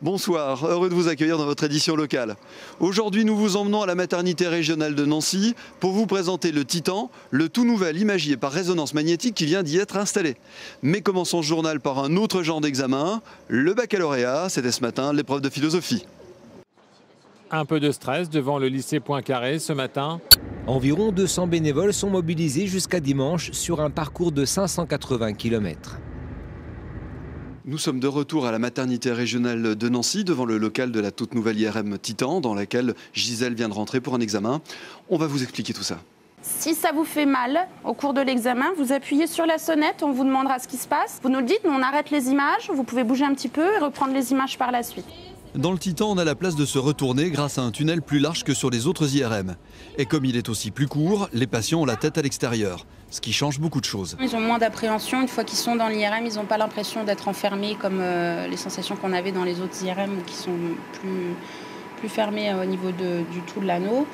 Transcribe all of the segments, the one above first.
Bonsoir, heureux de vous accueillir dans votre édition locale. Aujourd'hui, nous vous emmenons à la maternité régionale de Nancy pour vous présenter le Titan, le tout nouvel imagier par résonance magnétique qui vient d'y être installé. Mais commençons ce journal par un autre genre d'examen, le baccalauréat. C'était ce matin l'épreuve de philosophie. Un peu de stress devant le lycée Poincaré ce matin. Environ 200 bénévoles sont mobilisés jusqu'à dimanche sur un parcours de 580 km. Nous sommes de retour à la maternité régionale de Nancy, devant le local de la toute nouvelle IRM Titan, dans laquelle Gisèle vient de rentrer pour un examen. On va vous expliquer tout ça. Si ça vous fait mal au cours de l'examen, vous appuyez sur la sonnette, on vous demandera ce qui se passe. Vous nous le dites, nous on arrête les images, vous pouvez bouger un petit peu et reprendre les images par la suite. Dans le Titan, on a la place de se retourner grâce à un tunnel plus large que sur les autres IRM. Et comme il est aussi plus court, les patients ont la tête à l'extérieur, ce qui change beaucoup de choses. Ils ont moins d'appréhension, une fois qu'ils sont dans l'IRM, ils n'ont pas l'impression d'être enfermés comme les sensations qu'on avait dans les autres IRM qui sont plus fermées au niveau du tout de l'anneau.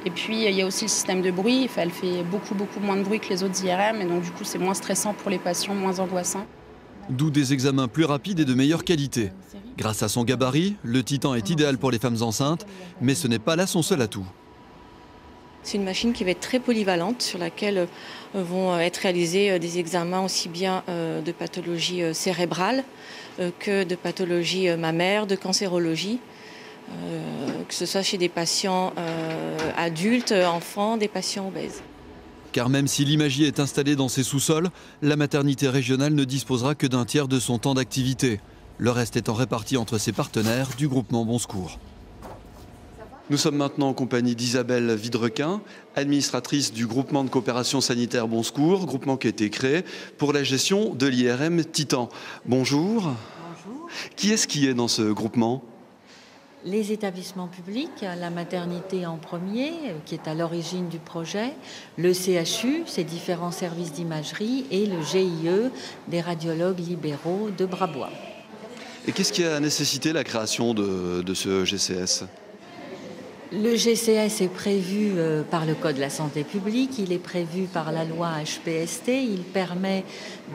Et puis il y a aussi le système de bruit, elle fait beaucoup moins de bruit que les autres IRM et donc du coup c'est moins stressant pour les patients, moins angoissant. D'où des examens plus rapides et de meilleure qualité. Grâce à son gabarit, le Titan est idéal pour les femmes enceintes, mais ce n'est pas là son seul atout. C'est une machine qui va être très polyvalente, sur laquelle vont être réalisés des examens aussi bien de pathologie cérébrale que de pathologie mammaire, de cancérologie, que ce soit chez des patients adultes, enfants, des patients obèses. Car même si l'imagier est installé dans ses sous-sols, la maternité régionale ne disposera que d'un tiers de son temps d'activité, le reste étant réparti entre ses partenaires du groupement Bon Secours. Nous sommes maintenant en compagnie d'Isabelle Vidrequin, administratrice du groupement de coopération sanitaire Bon Secours, groupement qui a été créé pour la gestion de l'IRM Titan. Bonjour. Bonjour. Qui est-ce qui est dans ce groupement ? Les établissements publics, la maternité en premier, qui est à l'origine du projet, le CHU, ses différents services d'imagerie, et le GIE, des radiologues libéraux de Brabois. Et qu'est-ce qui a nécessité la création de ce GCS ? Le GCS est prévu par le Code de la santé publique, il est prévu par la loi HPST, il permet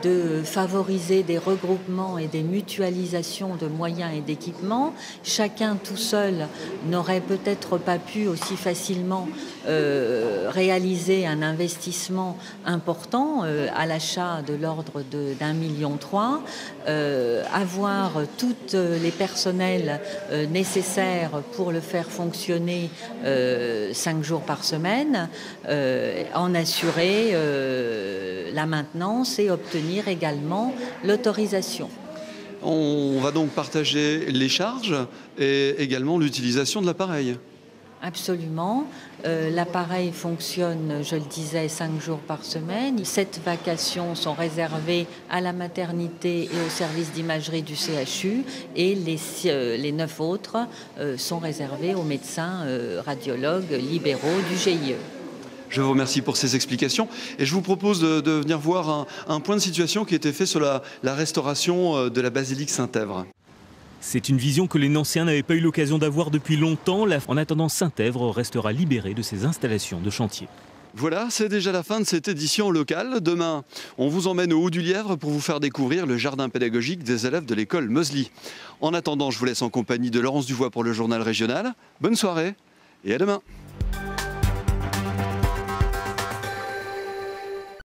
de favoriser des regroupements et des mutualisations de moyens et d'équipements. Chacun tout seul n'aurait peut-être pas pu aussi facilement réaliser un investissement important à l'achat de l'ordre d'1,3 million, avoir toutes les personnels nécessaires pour le faire fonctionner 5 jours par semaine, en assurer la maintenance et obtenir également l'autorisation. On va donc partager les charges et également l'utilisation de l'appareil. Absolument. L'appareil fonctionne, je le disais, 5 jours par semaine. 7 vacations sont réservées à la maternité et au service d'imagerie du CHU et les 9 autres sont réservées aux médecins radiologues libéraux du GIE. Je vous remercie pour ces explications et je vous propose de venir voir un point de situation qui a été fait sur la restauration de la basilique Saint-Èvre. C'est une vision que les Nancéens n'avaient pas eu l'occasion d'avoir depuis longtemps. En attendant, Saint-Èvre restera libéré de ses installations de chantier. Voilà, c'est déjà la fin de cette édition locale. Demain, on vous emmène au Haut du Lièvre pour vous faire découvrir le jardin pédagogique des élèves de l'école Moseley. En attendant, je vous laisse en compagnie de Laurence Duvois pour le journal régional. Bonne soirée et à demain.